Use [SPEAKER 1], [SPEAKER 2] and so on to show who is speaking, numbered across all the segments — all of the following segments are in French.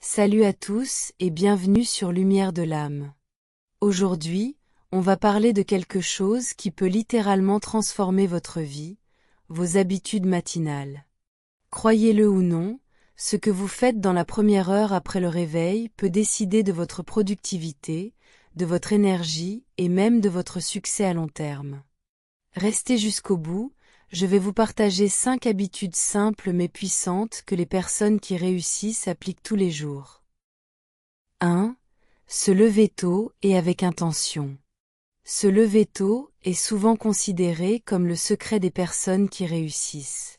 [SPEAKER 1] Salut à tous et bienvenue sur Lumière de l'âme. Aujourd'hui, on va parler de quelque chose qui peut littéralement transformer votre vie, vos habitudes matinales. Croyez-le ou non, ce que vous faites dans la première heure après le réveil peut décider de votre productivité, de votre énergie et même de votre succès à long terme. Restez jusqu'au bout, je vais vous partager 5 habitudes simples mais puissantes que les personnes qui réussissent appliquent tous les jours. 1. Se lever tôt et avec intention. Se lever tôt est souvent considéré comme le secret des personnes qui réussissent.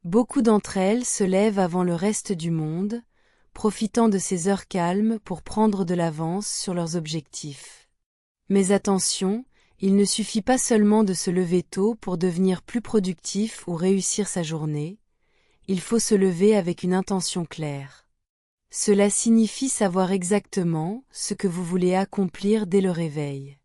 [SPEAKER 1] Beaucoup d'entre elles se lèvent avant le reste du monde, profitant de ces heures calmes pour prendre de l'avance sur leurs objectifs. Mais attention, il ne suffit pas seulement de se lever tôt pour devenir plus productif ou réussir sa journée, il faut se lever avec une intention claire. Cela signifie savoir exactement ce que vous voulez accomplir dès le réveil.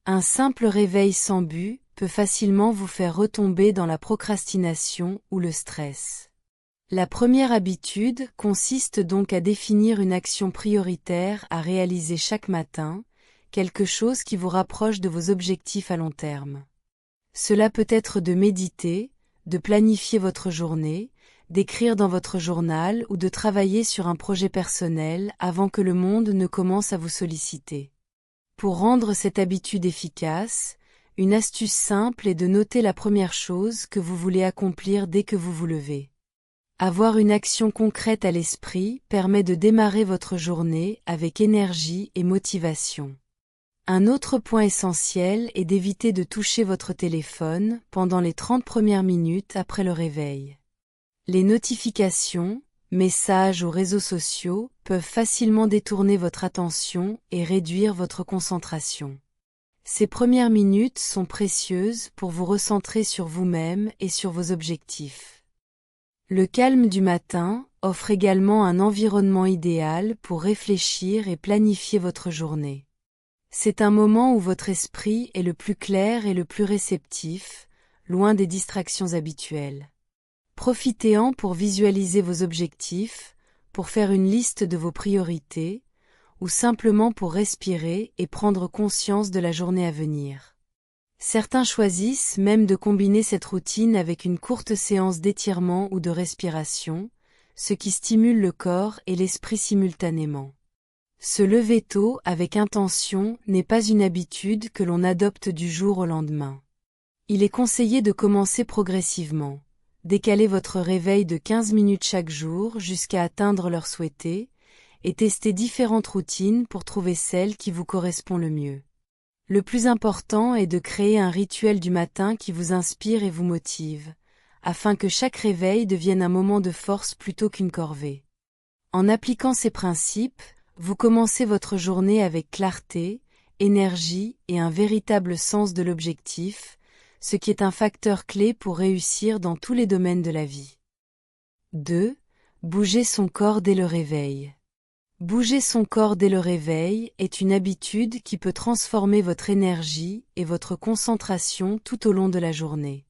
[SPEAKER 1] Un simple réveil sans but peut facilement vous faire retomber dans la procrastination ou le stress. La première habitude consiste donc à définir une action prioritaire à réaliser chaque matin, quelque chose qui vous rapproche de vos objectifs à long terme. Cela peut être de méditer, de planifier votre journée, d'écrire dans votre journal ou de travailler sur un projet personnel avant que le monde ne commence à vous solliciter. Pour rendre cette habitude efficace, une astuce simple est de noter la première chose que vous voulez accomplir dès que vous vous levez. Avoir une action concrète à l'esprit permet de démarrer votre journée avec énergie et motivation. Un autre point essentiel est d'éviter de toucher votre téléphone pendant les 30 premières minutes après le réveil. Les notifications, messages ou réseaux sociaux peuvent facilement détourner votre attention et réduire votre concentration. Ces premières minutes sont précieuses pour vous recentrer sur vous-même et sur vos objectifs. Le calme du matin offre également un environnement idéal pour réfléchir et planifier votre journée. C'est un moment où votre esprit est le plus clair et le plus réceptif, loin des distractions habituelles. Profitez-en pour visualiser vos objectifs, pour faire une liste de vos priorités, ou simplement pour respirer et prendre conscience de la journée à venir. Certains choisissent même de combiner cette routine avec une courte séance d'étirement ou de respiration, ce qui stimule le corps et l'esprit simultanément. Se lever tôt avec intention n'est pas une habitude que l'on adopte du jour au lendemain. Il est conseillé de commencer progressivement. Décalez votre réveil de 15 minutes chaque jour jusqu'à atteindre l'heure souhaitée, et testez différentes routines pour trouver celle qui vous correspond le mieux. Le plus important est de créer un rituel du matin qui vous inspire et vous motive, afin que chaque réveil devienne un moment de force plutôt qu'une corvée. En appliquant ces principes, vous commencez votre journée avec clarté, énergie et un véritable sens de l'objectif, ce qui est un facteur clé pour réussir dans tous les domaines de la vie. 2. Bouger son corps dès le réveil. Bouger son corps dès le réveil est une habitude qui peut transformer votre énergie et votre concentration tout au long de la journée.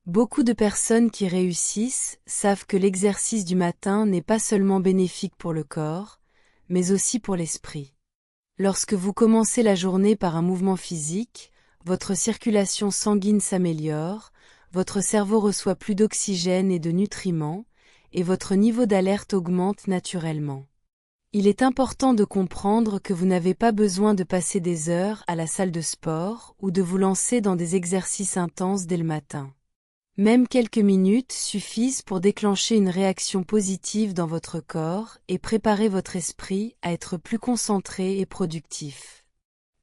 [SPEAKER 1] Beaucoup de personnes qui réussissent savent que l'exercice du matin n'est pas seulement bénéfique pour le corps, mais aussi pour l'esprit. Lorsque vous commencez la journée par un mouvement physique, votre circulation sanguine s'améliore, votre cerveau reçoit plus d'oxygène et de nutriments, et votre niveau d'alerte augmente naturellement. Il est important de comprendre que vous n'avez pas besoin de passer des heures à la salle de sport ou de vous lancer dans des exercices intenses dès le matin. Même quelques minutes suffisent pour déclencher une réaction positive dans votre corps et préparer votre esprit à être plus concentré et productif.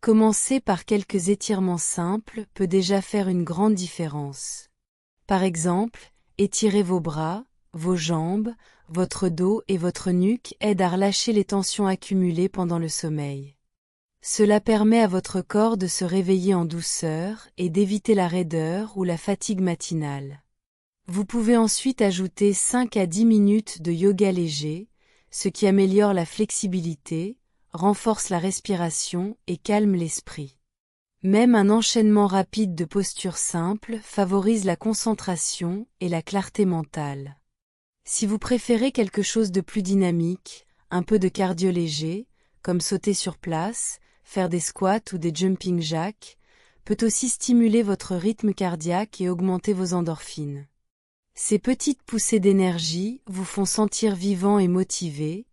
[SPEAKER 1] Commencer par quelques étirements simples peut déjà faire une grande différence. Par exemple, étirer vos bras, vos jambes, votre dos et votre nuque aident à relâcher les tensions accumulées pendant le sommeil. Cela permet à votre corps de se réveiller en douceur et d'éviter la raideur ou la fatigue matinale. Vous pouvez ensuite ajouter 5 à 10 minutes de yoga léger, ce qui améliore la flexibilité, renforce la respiration et calme l'esprit. Même un enchaînement rapide de postures simples favorise la concentration et la clarté mentale. Si vous préférez quelque chose de plus dynamique, un peu de cardio léger, comme sauter sur place, faire des squats ou des jumping jacks, peut aussi stimuler votre rythme cardiaque et augmenter vos endorphines. Ces petites poussées d'énergie vous font sentir vivant et motivé,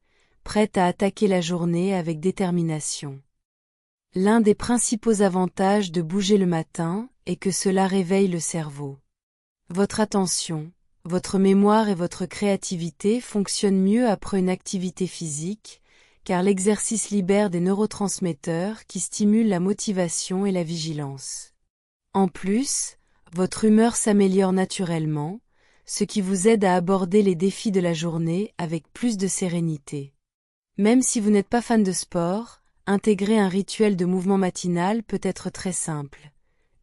[SPEAKER 1] prêt à attaquer la journée avec détermination. L'un des principaux avantages de bouger le matin est que cela réveille le cerveau. Votre attention, votre mémoire et votre créativité fonctionnent mieux après une activité physique, car l'exercice libère des neurotransmetteurs qui stimulent la motivation et la vigilance. En plus, votre humeur s'améliore naturellement, ce qui vous aide à aborder les défis de la journée avec plus de sérénité. Même si vous n'êtes pas fan de sport, intégrer un rituel de mouvement matinal peut être très simple.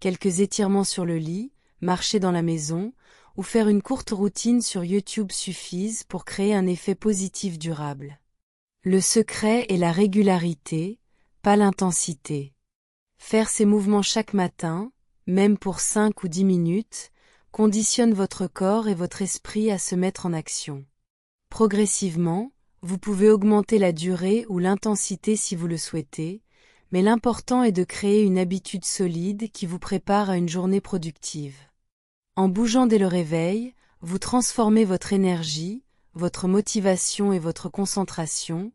[SPEAKER 1] Quelques étirements sur le lit, marcher dans la maison, ou faire une courte routine sur YouTube suffisent pour créer un effet positif durable. Le secret est la régularité, pas l'intensité. Faire ces mouvements chaque matin, même pour 5 ou 10 minutes, conditionne votre corps et votre esprit à se mettre en action. Progressivement, vous pouvez augmenter la durée ou l'intensité si vous le souhaitez, mais l'important est de créer une habitude solide qui vous prépare à une journée productive. En bougeant dès le réveil, vous transformez votre énergie, votre motivation et votre concentration,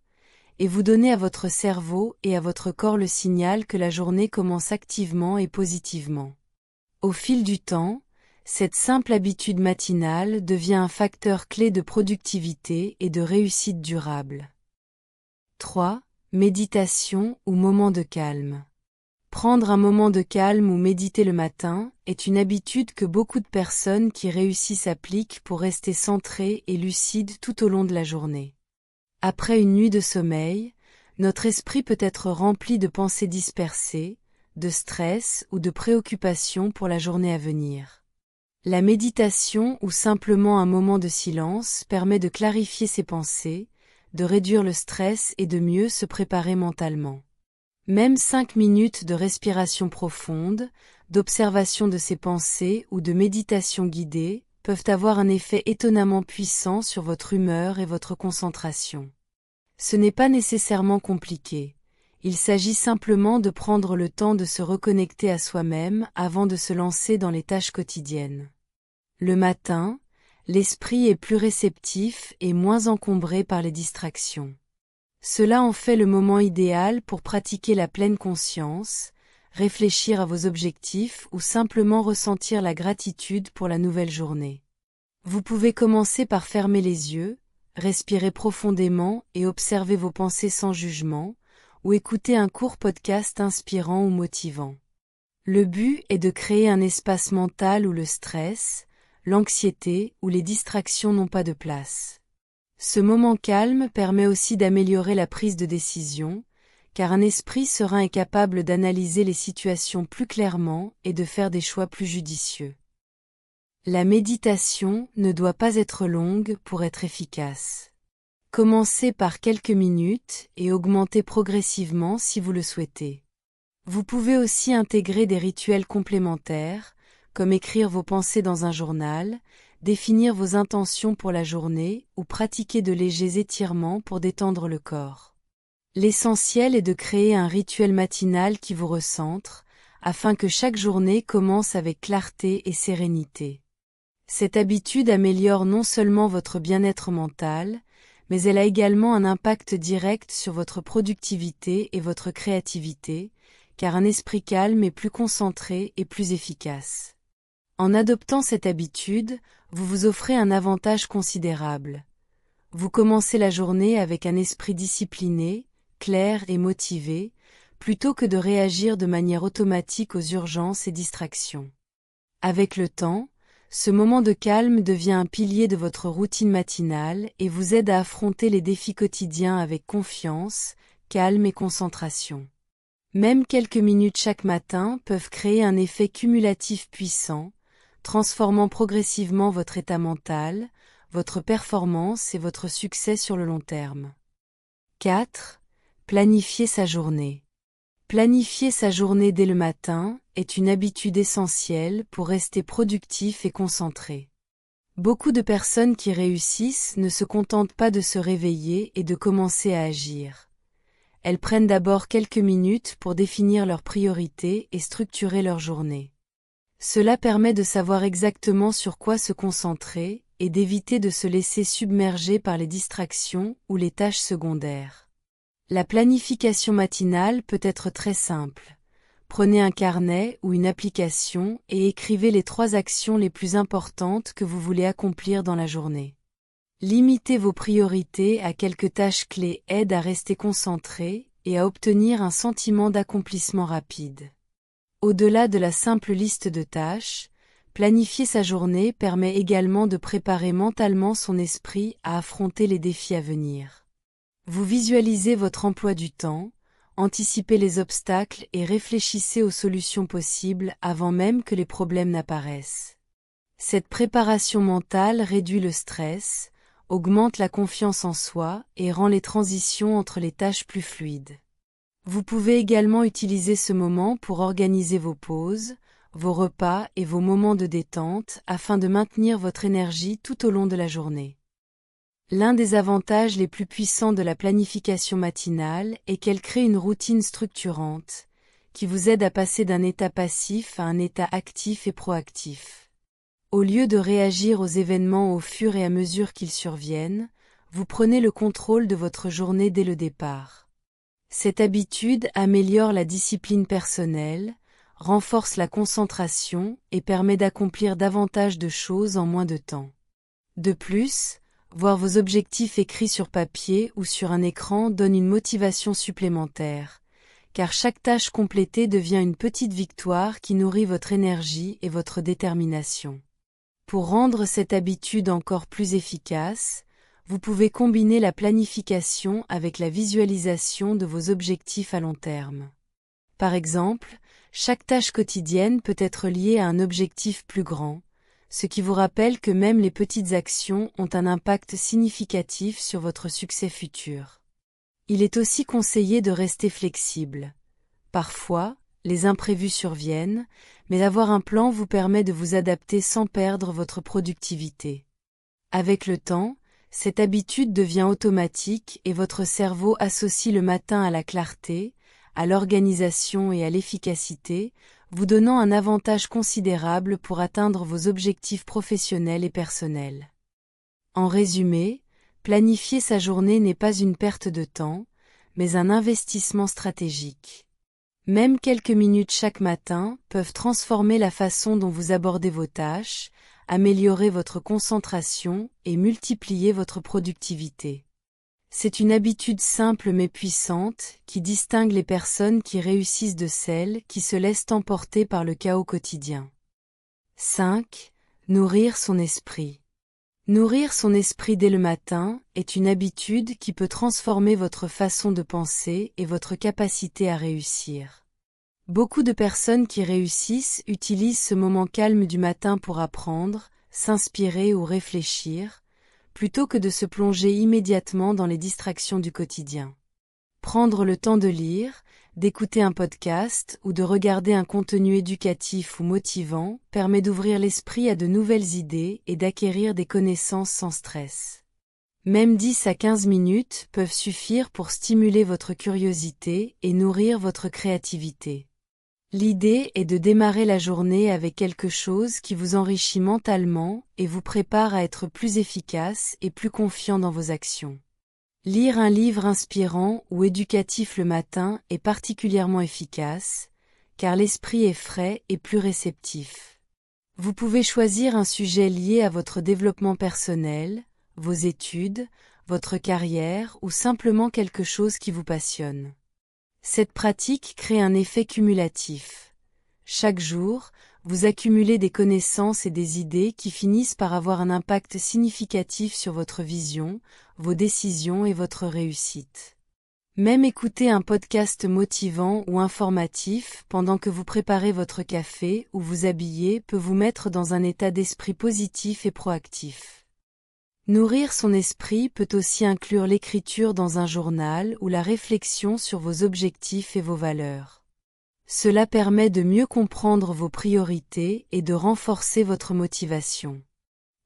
[SPEAKER 1] et vous donnez à votre cerveau et à votre corps le signal que la journée commence activement et positivement. Au fil du temps, cette simple habitude matinale devient un facteur clé de productivité et de réussite durable. 3. Méditation ou moment de calme. Prendre un moment de calme ou méditer le matin est une habitude que beaucoup de personnes qui réussissent appliquent pour rester centrées et lucides tout au long de la journée. Après une nuit de sommeil, notre esprit peut être rempli de pensées dispersées, de stress ou de préoccupations pour la journée à venir. La méditation ou simplement un moment de silence permet de clarifier ses pensées, de réduire le stress et de mieux se préparer mentalement. Même 5 minutes de respiration profonde, d'observation de ses pensées ou de méditation guidée peuvent avoir un effet étonnamment puissant sur votre humeur et votre concentration. Ce n'est pas nécessairement compliqué. Il s'agit simplement de prendre le temps de se reconnecter à soi-même avant de se lancer dans les tâches quotidiennes. Le matin, l'esprit est plus réceptif et moins encombré par les distractions. Cela en fait le moment idéal pour pratiquer la pleine conscience, réfléchir à vos objectifs ou simplement ressentir la gratitude pour la nouvelle journée. Vous pouvez commencer par fermer les yeux, respirer profondément et observer vos pensées sans jugement, ou écouter un court podcast inspirant ou motivant. Le but est de créer un espace mental où le stress, l'anxiété ou les distractions n'ont pas de place. Ce moment calme permet aussi d'améliorer la prise de décision, car un esprit serein est capable d'analyser les situations plus clairement et de faire des choix plus judicieux. La méditation ne doit pas être longue pour être efficace. Commencez par quelques minutes et augmentez progressivement si vous le souhaitez. Vous pouvez aussi intégrer des rituels complémentaires, comme écrire vos pensées dans un journal, définir vos intentions pour la journée ou pratiquer de légers étirements pour détendre le corps. L'essentiel est de créer un rituel matinal qui vous recentre, afin que chaque journée commence avec clarté et sérénité. Cette habitude améliore non seulement votre bien-être mental, mais elle a également un impact direct sur votre productivité et votre créativité, car un esprit calme est plus concentré et plus efficace. En adoptant cette habitude, vous vous offrez un avantage considérable. Vous commencez la journée avec un esprit discipliné, clair et motivé, plutôt que de réagir de manière automatique aux urgences et distractions. Avec le temps, ce moment de calme devient un pilier de votre routine matinale et vous aide à affronter les défis quotidiens avec confiance, calme et concentration. Même quelques minutes chaque matin peuvent créer un effet cumulatif puissant, transformant progressivement votre état mental, votre performance et votre succès sur le long terme. 4. Planifier sa journée. Planifier sa journée dès le matin est une habitude essentielle pour rester productif et concentré. Beaucoup de personnes qui réussissent ne se contentent pas de se réveiller et de commencer à agir. Elles prennent d'abord quelques minutes pour définir leurs priorités et structurer leur journée. Cela permet de savoir exactement sur quoi se concentrer et d'éviter de se laisser submerger par les distractions ou les tâches secondaires. La planification matinale peut être très simple. Prenez un carnet ou une application et écrivez les 3 actions les plus importantes que vous voulez accomplir dans la journée. Limiter vos priorités à quelques tâches clés aide à rester concentré et à obtenir un sentiment d'accomplissement rapide. Au-delà de la simple liste de tâches, planifier sa journée permet également de préparer mentalement son esprit à affronter les défis à venir. Vous visualisez votre emploi du temps, anticipez les obstacles et réfléchissez aux solutions possibles avant même que les problèmes n'apparaissent. Cette préparation mentale réduit le stress, augmente la confiance en soi et rend les transitions entre les tâches plus fluides. Vous pouvez également utiliser ce moment pour organiser vos pauses, vos repas et vos moments de détente afin de maintenir votre énergie tout au long de la journée. L'un des avantages les plus puissants de la planification matinale est qu'elle crée une routine structurante, qui vous aide à passer d'un état passif à un état actif et proactif. Au lieu de réagir aux événements au fur et à mesure qu'ils surviennent, vous prenez le contrôle de votre journée dès le départ. Cette habitude améliore la discipline personnelle, renforce la concentration et permet d'accomplir davantage de choses en moins de temps. De plus, voir vos objectifs écrits sur papier ou sur un écran donne une motivation supplémentaire, car chaque tâche complétée devient une petite victoire qui nourrit votre énergie et votre détermination. Pour rendre cette habitude encore plus efficace, vous pouvez combiner la planification avec la visualisation de vos objectifs à long terme. Par exemple, chaque tâche quotidienne peut être liée à un objectif plus grand, ce qui vous rappelle que même les petites actions ont un impact significatif sur votre succès futur. Il est aussi conseillé de rester flexible. Parfois, les imprévus surviennent, mais avoir un plan vous permet de vous adapter sans perdre votre productivité. Avec le temps, cette habitude devient automatique et votre cerveau associe le matin à la clarté, à l'organisation et à l'efficacité, vous donnant un avantage considérable pour atteindre vos objectifs professionnels et personnels. En résumé, planifier sa journée n'est pas une perte de temps, mais un investissement stratégique. Même quelques minutes chaque matin peuvent transformer la façon dont vous abordez vos tâches, améliorer votre concentration et multiplier votre productivité. C'est une habitude simple mais puissante qui distingue les personnes qui réussissent de celles qui se laissent emporter par le chaos quotidien. 5. Nourrir son esprit. Nourrir son esprit dès le matin est une habitude qui peut transformer votre façon de penser et votre capacité à réussir. Beaucoup de personnes qui réussissent utilisent ce moment calme du matin pour apprendre, s'inspirer ou réfléchir, plutôt que de se plonger immédiatement dans les distractions du quotidien. Prendre le temps de lire, d'écouter un podcast ou de regarder un contenu éducatif ou motivant permet d'ouvrir l'esprit à de nouvelles idées et d'acquérir des connaissances sans stress. Même 10 à 15 minutes peuvent suffire pour stimuler votre curiosité et nourrir votre créativité. L'idée est de démarrer la journée avec quelque chose qui vous enrichit mentalement et vous prépare à être plus efficace et plus confiant dans vos actions. Lire un livre inspirant ou éducatif le matin est particulièrement efficace, car l'esprit est frais et plus réceptif. Vous pouvez choisir un sujet lié à votre développement personnel, vos études, votre carrière ou simplement quelque chose qui vous passionne. Cette pratique crée un effet cumulatif. Chaque jour, vous accumulez des connaissances et des idées qui finissent par avoir un impact significatif sur votre vision, vos décisions et votre réussite. Même écouter un podcast motivant ou informatif pendant que vous préparez votre café ou vous habillez peut vous mettre dans un état d'esprit positif et proactif. Nourrir son esprit peut aussi inclure l'écriture dans un journal ou la réflexion sur vos objectifs et vos valeurs. Cela permet de mieux comprendre vos priorités et de renforcer votre motivation.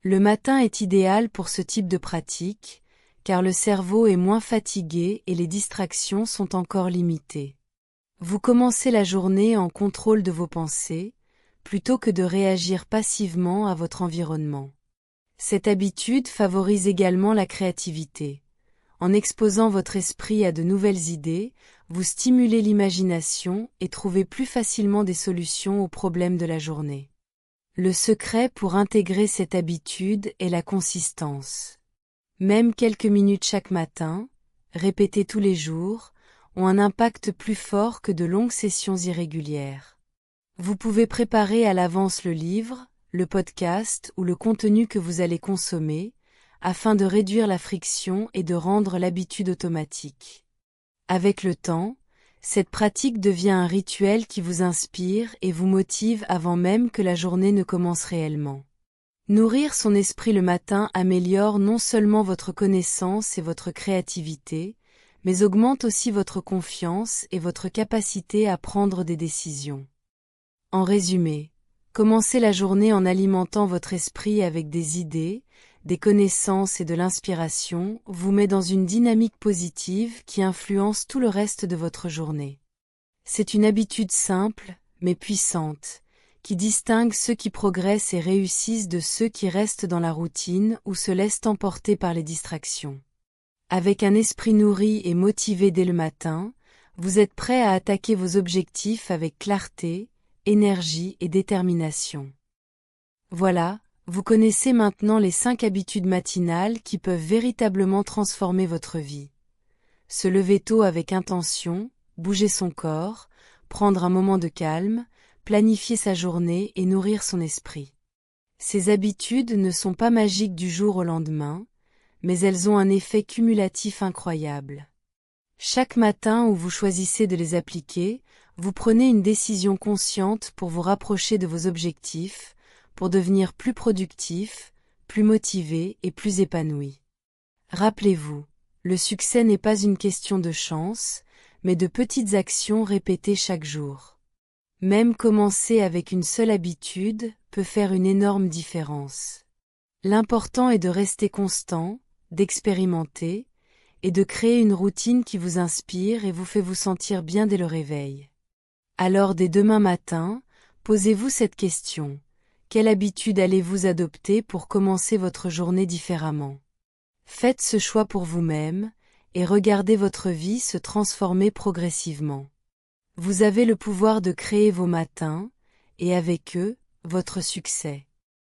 [SPEAKER 1] Le matin est idéal pour ce type de pratique, car le cerveau est moins fatigué et les distractions sont encore limitées. Vous commencez la journée en contrôle de vos pensées, plutôt que de réagir passivement à votre environnement. Cette habitude favorise également la créativité. En exposant votre esprit à de nouvelles idées, vous stimulez l'imagination et trouvez plus facilement des solutions aux problèmes de la journée. Le secret pour intégrer cette habitude est la consistance. Même quelques minutes chaque matin, répétées tous les jours, ont un impact plus fort que de longues sessions irrégulières. Vous pouvez préparer à l'avance le livre, le podcast ou le contenu que vous allez consommer, afin de réduire la friction et de rendre l'habitude automatique. Avec le temps, cette pratique devient un rituel qui vous inspire et vous motive avant même que la journée ne commence réellement. Nourrir son esprit le matin améliore non seulement votre connaissance et votre créativité, mais augmente aussi votre confiance et votre capacité à prendre des décisions. En résumé, commencez la journée en alimentant votre esprit avec des idées, des connaissances et de l'inspiration vous met dans une dynamique positive qui influence tout le reste de votre journée. C'est une habitude simple, mais puissante, qui distingue ceux qui progressent et réussissent de ceux qui restent dans la routine ou se laissent emporter par les distractions. Avec un esprit nourri et motivé dès le matin, vous êtes prêt à attaquer vos objectifs avec clarté, énergie et détermination. Voilà, vous connaissez maintenant les 5 habitudes matinales qui peuvent véritablement transformer votre vie. Se lever tôt avec intention, bouger son corps, prendre un moment de calme, planifier sa journée et nourrir son esprit. Ces habitudes ne sont pas magiques du jour au lendemain, mais elles ont un effet cumulatif incroyable. Chaque matin où vous choisissez de les appliquer, vous prenez une décision consciente pour vous rapprocher de vos objectifs, pour devenir plus productif, plus motivé et plus épanoui. Rappelez-vous, le succès n'est pas une question de chance, mais de petites actions répétées chaque jour. Même commencer avec une seule habitude peut faire une énorme différence. L'important est de rester constant, d'expérimenter, et de créer une routine qui vous inspire et vous fait vous sentir bien dès le réveil. Alors dès demain matin, posez-vous cette question. Quelle habitude allez-vous adopter pour commencer votre journée différemment? Faites ce choix pour vous-même, et regardez votre vie se transformer progressivement. Vous avez le pouvoir de créer vos matins, et avec eux, votre succès.